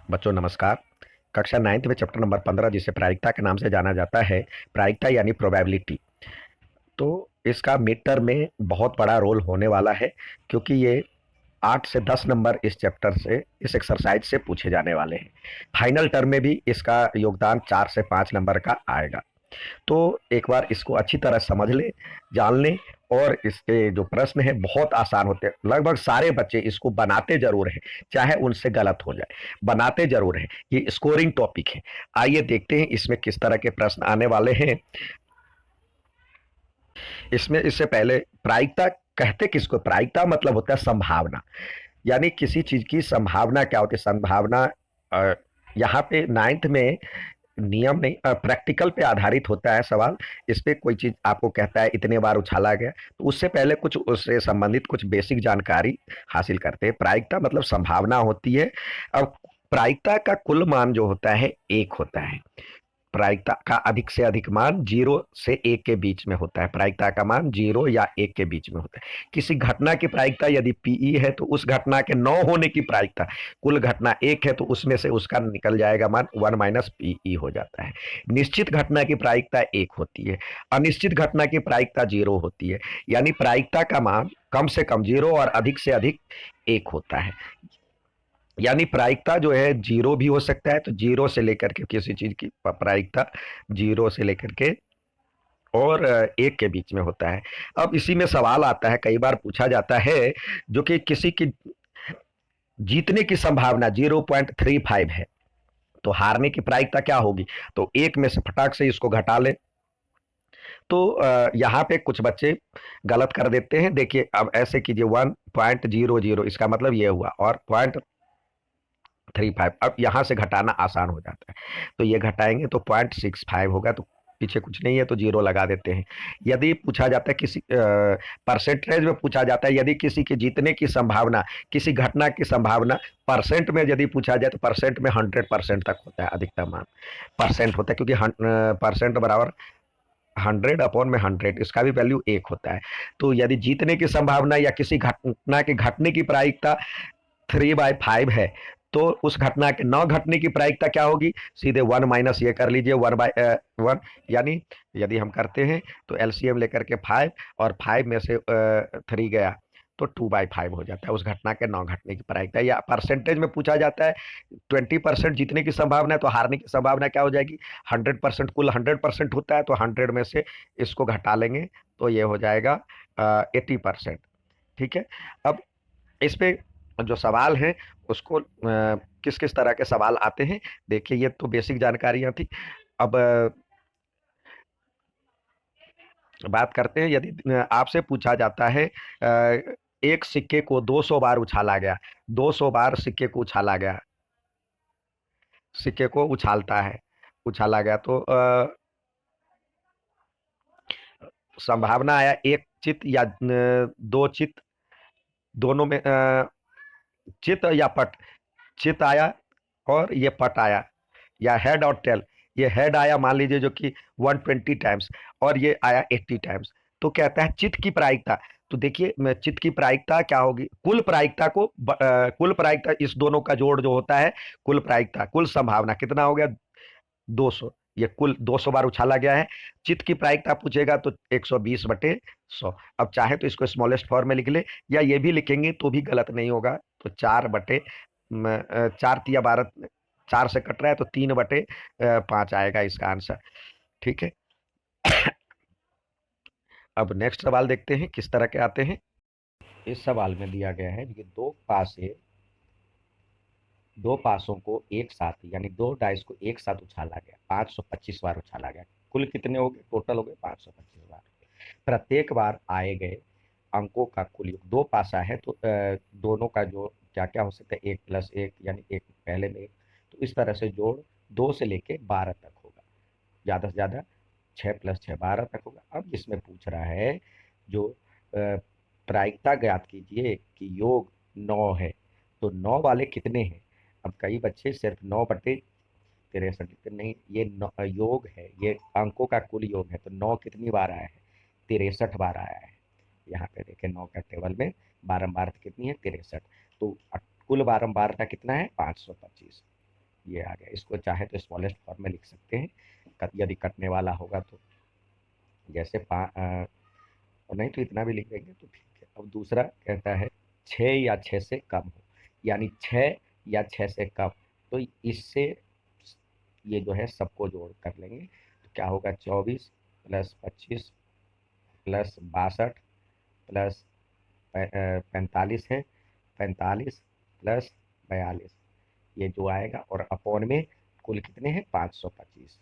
बच्चों नमस्कार। कक्षा 9th में चैप्टर नंबर 15 जिसे प्रायिकता के नाम से जाना जाता है, प्रायिकता यानी प्रोबेबिलिटी। तो इसका मिड टर्म में बहुत बड़ा रोल होने वाला है, क्योंकि ये 8 से 10 नंबर इस चैप्टर से, इस एक्सरसाइज से पूछे जाने वाले हैं। फाइनल टर्म में भी इसका योगदान 4 से 5 नंबर का आएगा। तो एक बार इसको अच्छी तरह समझ लें, जान लें। और इसके जो प्रश्न है बहुत आसान होते हैं, लगभग सारे बच्चे इसको बनाते जरूर हैं, चाहे उनसे गलत हो जाए, बनाते जरूर हैं। ये स्कोरिंग टॉपिक है। आइए देखते हैं इसमें किस तरह के प्रश्न आने वाले हैं। इसमें इससे पहले प्रायिकता कहते किसको? प्रायिकता मतलब होता है संभावना, यानी किसी चीज की संभावना क्या होती है, संभावना। अ, यहाँ पे 9th में नियम नहीं, प्रैक्टिकल पे आधारित होता है सवाल। इस पे कोई चीज आपको कहता है इतने बार उछाला गया, तो उससे पहले कुछ उससे संबंधित कुछ बेसिक जानकारी हासिल करते हैं। प्रायिकता मतलब संभावना होती है। अब प्रायिकता का कुल मान जो होता है 1 होता है। प्रायिकता का अधिक से अधिक मान 0 से 1 के बीच में होता है। प्रायिकता का मान 0 या 1 के बीच में होता है। किसी घटना की प्रायिकता यदि पीई है तो उस घटना के न होने की प्रायिकता, कुल घटना 1 है तो उसमें से उसका निकल जाएगा मान 1 माइनस पीई हो जाता है। निश्चित घटना की प्रायिकता 1 होती है, अनिश्चित घटना की प्रायिकता 0 होती है। यानी प्रायिकता का मान कम से कम 0 और अधिक से अधिक 1 होता है। यानी प्रायिकता जो है 0 भी हो सकता है, तो 0 से लेकर के किसी चीज की प्रायिकता 0 से लेकर के और 1 के बीच में होता है। अब इसी में सवाल आता है, कई बार पूछा जाता है, जो कि किसी की जीतने की संभावना 0.35 है, तो हारने की प्रायिकता क्या होगी? तो 1 में से फटाक से इसको घटा ले। तो यहाँ पे कुछ बच्चे गलत कर देते हैं। देखिए, अब ऐसे कीजिए 1.00, इसका मतलब ये हुआ, और 0.35, अब यहाँ से घटाना आसान हो जाता है। तो ये घटाएंगे तो 0.65 होगा, तो पीछे कुछ नहीं है तो 0 लगा देते हैं। यदि पूछा जाता है किसी परसेंटेज में पूछा जाता है, यदि किसी के जीतने की संभावना, किसी घटना की संभावना परसेंट में यदि पूछा जाए, तो परसेंट में 100% तक होता है, अधिकतम मान परसेंट होता है, क्योंकि परसेंट बराबर 100/100, इसका भी वैल्यू 1 होता है। तो यदि जीतने की संभावना या किसी घटना के घटने की प्रायिकता 3/5 है, तो उस घटना के न घटने की प्रायिकता क्या होगी? सीधे 1 माइनस ये कर लीजिए 1/1। यानी यदि हम करते हैं तो एलसीएम लेकर के 5, और 5 में से 3 गया तो 2/5 हो जाता है उस घटना के न घटने की प्रायिकता। या परसेंटेज में पूछा जाता है, 20% जीतने की संभावना है, तो हारने की संभावना क्या हो जाएगी? 100%, कुल 100% होता है, तो 100 में से इसको घटा लेंगे तो ये हो जाएगा 80%। ठीक है। अब इस पे जो सवाल है उसको किस किस तरह के सवाल आते हैं, देखिए। ये तो बेसिक जानकारियां थी। अब बात करते हैं, यदि आपसे पूछा जाता है एक सिक्के को 200 बार उछाला गया, 200 बार सिक्के को उछाला गया, सिक्के को उछालता है, उछाला गया, तो संभावना आया एक चित या दो चित, दोनों में चित या पट। चित आया और ये पट आया, या हेड और टेल। ये हेड आया मान लीजिए जो कि 120 टाइम्स, और ये आया 80 टाइम्स। तो कहता है चित्त की प्रायिकता। तो देखिए, चित्त की प्रायिकता क्या होगी? कुल प्रायिकता को कुल प्रायिकता, इस दोनों का जोड़ जो होता है, कुल प्रायिकता, कुल संभावना कितना हो गया? 200। ये कुल 200 बार उछाला गया है। चित्त की प्रायिकता पूछेगा तो 120/100। अब चाहे तो इसको स्मॉलेस्ट फॉर्म में लिख ले, या ये भी लिखेंगे तो भी गलत नहीं होगा। तो 4/4 4 से कट रहा है तो 3/5 आएगा इसका आंसर। ठीक है। अब नेक्स्ट सवाल देखते हैं किस तरह के आते हैं। इस सवाल में दिया गया है कि दो पासों को एक साथ, यानी दो डाइस को एक साथ उछाला गया, 525 बार उछाला गया। कुल कितने हो गए? टोटल हो गए 525 बार। प्रत्येक बार आए गए अंकों का कुल योग। दो पासा है तो दोनों का जोड़ क्या क्या हो सकता है? 1+1, यानी एक पहले में एक। तो इस तरह से जोड़ 2 से लेके 12 तक होगा, ज्यादा से ज्यादा 6+6 12 तक होगा। अब इसमें पूछ रहा है जो प्रायिकता ज्ञात कीजिए कि योग 9 है, तो 9 वाले कितने हैं? अब कई बच्चे सिर्फ 9/63 लिखते, नहीं, ये योग है, ये अंकों का कुल योग है। तो 9 कितनी बार आया है? 63 बार आया है। यहाँ पे देखें 9 का टेबल में बारंबारता कितनी है? 63। तो कुल बारंबारता कितना है? 525। ये आ गया। इसको चाहे तो स्मॉलेस्ट फॉर्म में लिख सकते हैं, यदि कटने वाला होगा तो। जैसे और नहीं तो इतना भी लिख देंगे तो ठीक है। अब दूसरा कहता है 6 या 6 से कम हो, यानी 6 या 6 से कम। तो इससे ये जो है सबको जोड़ कर लेंगे तो क्या होगा, 24 + 25 + 62 प्लस 45 है, 45 + 42 ये जो आएगा, और अपॉन में कुल कितने हैं, 525।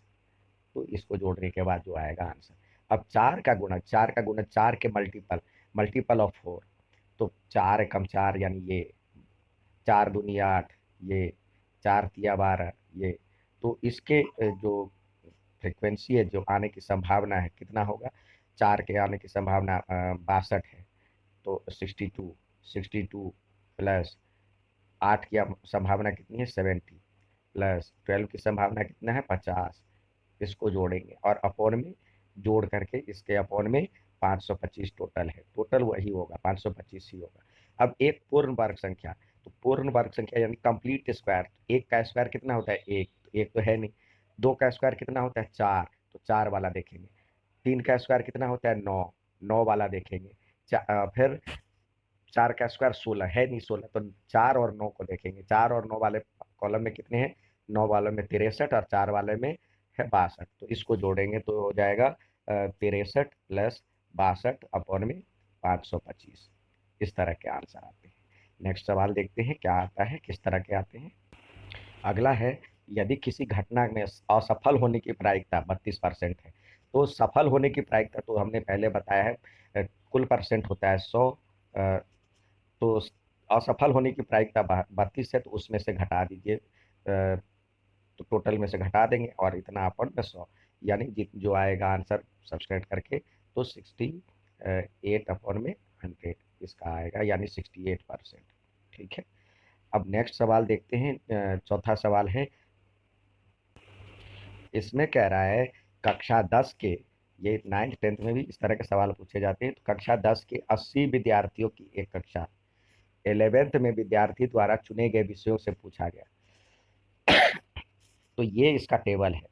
तो इसको जोड़ने के बाद जो आएगा आंसर। अब 4 का गुणक 4 के मल्टीपल, मल्टीपल ऑफ 4, तो 4 × 4 यानी ये 4 दूनी 8, ये 4 × 3 = 12, ये। तो इसके जो फ्रिक्वेंसी है, जो आने की संभावना है, कितना होगा, 4 के आने की संभावना 62 है, तो 62, 62 प्लस 8 की संभावना कितनी है, 70, प्लस 12 की संभावना कितना है, 50। इसको जोड़ेंगे और अपॉन में जोड़ करके इसके अपॉन में 525 टोटल है, टोटल वही होगा, 525 ही होगा। अब एक पूर्ण वर्ग संख्या, तो पूर्ण वर्ग संख्या यानी कंप्लीट स्क्वायर, एक का स्क्वायर कितना होता है, एक, तो एक तो है नहीं। दो का स्क्वायर कितना होता है, 4, तो 4 वाला देखेंगे। 3 का स्क्वायर कितना होता है, 9, 9 वाला देखेंगे। फिर 4 का स्क्वायर 16 है नहीं, 16, तो 4 और 9 को देखेंगे। 4 और 9 वाले कॉलम में कितने हैं, 9 वाले में 63 और 4 वाले में है 62। तो इसको जोड़ेंगे तो हो जाएगा 63 + 62 अपॉन में 525। इस तरह के आंसर आते हैं। नेक्स्ट सवाल देखते हैं क्या आता है, किस तरह के आते हैं। अगला है, यदि किसी घटना में असफल होने की प्रायिकता 32% है, तो सफल होने की प्रायिकता तो हमने पहले बताया है, कुल परसेंट होता है 100, तो असफल होने की प्रायिकता 32 है, तो उसमें से घटा दीजिए, तो टोटल में से घटा देंगे और इतना अपन 100, यानी जो आएगा आंसर सब्सट्रैक्ट करके, तो 68 अपॉन में 100 इसका आएगा, यानी 68%। ठीक है। अब नेक्स्ट सवाल देखते हैं, चौथा सवाल है, इसमें कह रहा है कक्षा 10 के, ये 9th 10th में भी इस तरह के सवाल पूछे जाते हैं, तो कक्षा 10 के 80 विद्यार्थियों की एक कक्षा 11th में विद्यार्थी द्वारा चुने गए विषयों से पूछा गया। तो ये इसका टेबल है,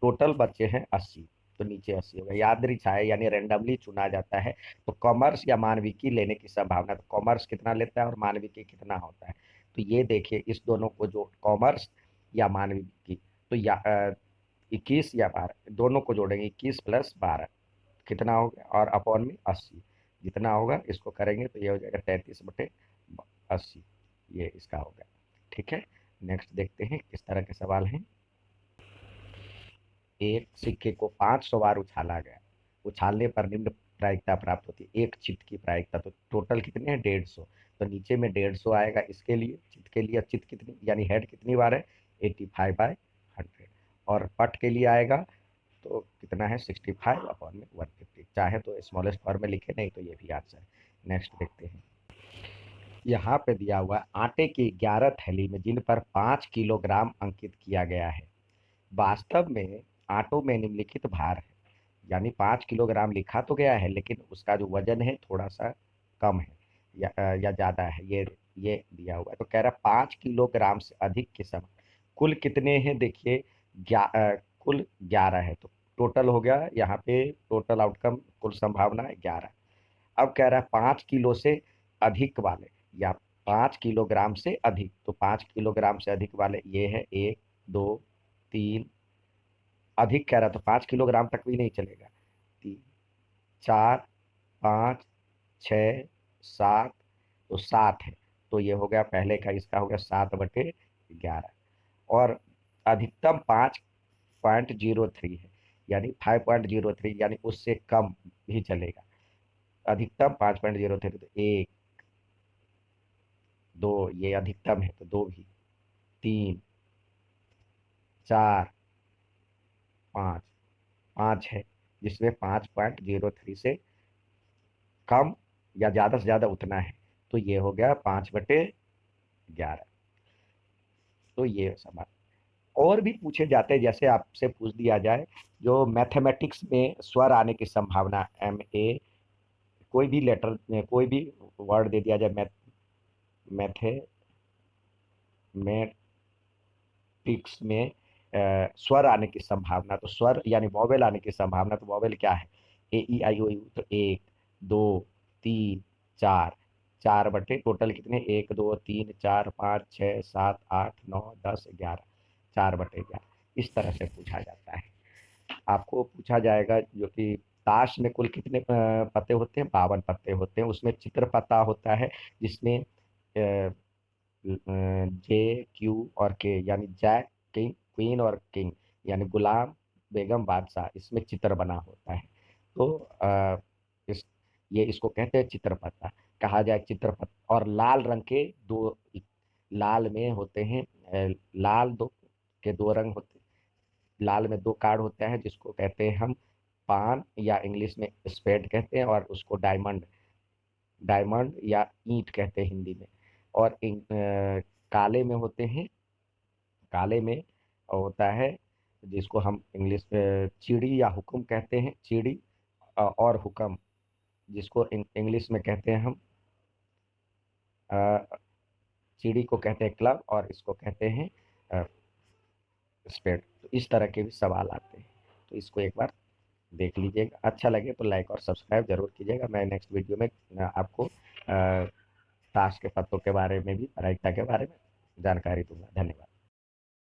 टोटल बच्चे हैं 80, तो नीचे 80 होगा। यादृच्छा यानी रैंडमली चुना जाता है, तो कॉमर्स या मानविकी लेने की संभावना, तो कॉमर्स कितना लेता है और मानविकी कितना होता है, तो ये देखिए इस दोनों को जो कॉमर्स या मानविकी, तो 21 या 12 दोनों को जोड़ेंगे, 21 + 12 कितना होगा, और अपॉन में 80 जितना होगा, इसको करेंगे तो ये हो जाएगा 33/80, ये इसका होगा। ठीक है। नेक्स्ट देखते हैं किस तरह के सवाल हैं। एक सिक्के को 500 बार उछाला गया, उछालने पर निम्न प्रायिकता प्राप्त होती है। एक चित्त की प्रायिकता, तो टोटल कितने हैं, 150, तो नीचे में 150 आएगा इसके लिए, चित्त के लिए। चित्त कितनी यानी हेड कितनी बार है, 85/100, और पट के लिए आएगा तो कितना है, 65 अपॉन में 150। चाहे तो स्मॉलेस्ट फॉर्म में लिखे, नहीं तो ये भी आंसर है। नेक्स्ट देखते हैं, यहाँ पे दिया हुआ है, आटे की 11 थैली में जिन पर 5 किलोग्राम अंकित किया गया है, वास्तव में आटों में निम्नलिखित भार है, यानी 5 किलोग्राम लिखा तो गया है, लेकिन उसका जो वजन है थोड़ा सा कम है या ज्यादा है, ये दिया हुआ है। तो कह रहा है 5 किलोग्राम से अधिक के समान कुल कितने हैं, देखिए कुल 11 है, तो टोटल हो गया यहाँ पे, टोटल आउटकम कुल संभावना है 11। अब कह रहा है 5 किलो से अधिक वाले, या 5 किलोग्राम से अधिक, तो 5 किलोग्राम से अधिक वाले ये है, 1, 2, 3, अधिक कह रहा तो 5 किलोग्राम तक भी नहीं चलेगा, 3, 4, 5, 6, 7, तो 7 है, तो ये हो गया पहले का, इसका हो गया 7/11, और अधिकतम 5.03 है, यानी 5.03, यानी उससे कम भी चलेगा। अधिकतम 5.03, तो 1, 2, ये अधिकतम है तो 2 भी, 3, 4, 5, 5 है, जिसमें 5.03 से कम या ज्यादा से ज्यादा उतना है, तो ये हो गया 5/11। तो ये सवाल और भी पूछे जाते हैं, जैसे आपसे पूछ दिया जाए, जो मैथमेटिक्स में स्वर आने की संभावना, MA, कोई भी लेटर में कोई भी वर्ड दे दिया जाए, मैथे मैथमेटिक्स फोनेटिक्स में स्वर आने की संभावना, तो स्वर यानी वॉवेल आने की संभावना, तो वॉवेल क्या है? ए ई आई ओ यू, तो एक, दो, तीन, चार, चार बटे टोटल कितने? एक, दो, तीन, चार, पाँच, छः, सात, आठ, नौ, 10, 11, 4/11। इस तरह से पूछा जाता है। आपको पूछा जाएगा जो कि ताश में कुल कितने पत्ते होते हैं? 52 पत्ते होते हैं। उसमें चित्र पत्ता होता है जिसमें जे, क्यू और के, यानी जैक, किंग, क्वीन और किंग, यानी गुलाम, बेगम, बादशाह, इसमें चित्र बना होता है। तो इस ये इसको कहते हैं चित्रपता, कहा जाए चित्रपता। और लाल रंग के दो, लाल में होते हैं लाल दो के दो रंग होते हैं। लाल में दो कार्ड होता है जिसको कहते हैं हम पान, या इंग्लिश में स्पेड कहते हैं, और उसको डायमंड, डायमंड या ईंट कहते हैं हिंदी में। और काले में होते हैं, काले में होता है जिसको हम इंग्लिश में चिड़ी या हुक्म कहते हैं, चिड़ी। और हुक्म जिसको इंग्लिश में कहते हैं हम अ, चिड़ी को कहते हैं क्लब, और इसको कहते हैं स्पेड। तो इस तरह के भी सवाल आते हैं, तो इसको एक बार देख लीजिएगा। अच्छा लगे तो लाइक और सब्सक्राइब जरूर कीजिएगा। मैं नेक्स्ट वीडियो में आपको ताश के पत्तों के बारे में भी, प्रायिकता के बारे में जानकारी दूंगा। धन्यवाद।